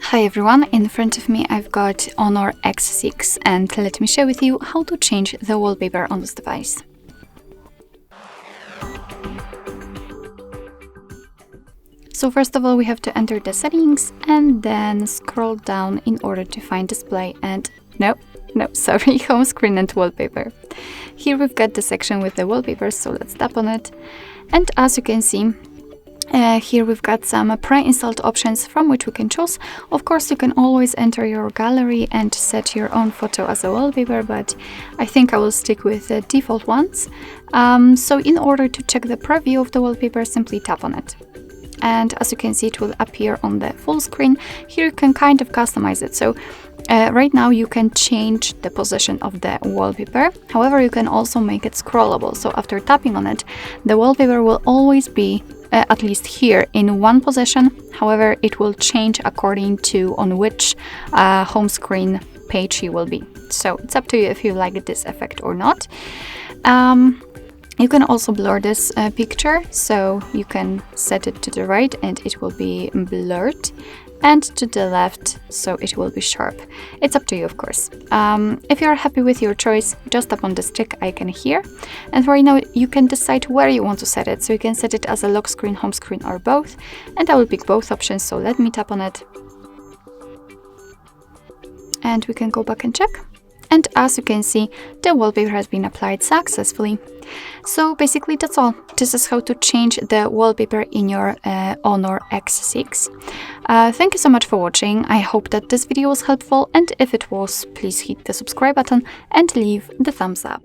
Hi everyone, in front of me I've got Honor X6 and let me share with you how to change the wallpaper on this device. So first of all we have to enter the settings and then scroll down in order to find display and sorry, home screen and wallpaper. Here we've got the section with the wallpapers, so let's tap on it. And as you can see, here we've got some pre-installed options from which we can choose. Of course, you can always enter your gallery and set your own photo as a wallpaper, but I think I will stick with the default ones. So in order to check the preview of the wallpaper, simply tap on it. And as you can see, it will appear on the full screen. Here you can kind of customize it. So right now you can change the position of the wallpaper. However, you can also make it scrollable. So after tapping on it, the wallpaper will always be at least here in one position. However, it will change according to on which home screen page you will be. So it's up to you if you like this effect or not. You can also blur this picture, so you can set it to the right and it will be blurred, and to the left, so it will be sharp. It's up to you, of course. If you're happy with your choice, just tap on this check icon here. And right now you can decide where you want to set it. So you can set it as a lock screen, home screen, or both. And I will pick both options, so let me tap on it. And we can go back and check. And as you can see, the wallpaper has been applied successfully. So basically that's all. This is how to change the wallpaper in your Honor X6. Thank you so much for watching. I hope that this video was helpful, and if it was, please hit the subscribe button and leave the thumbs up.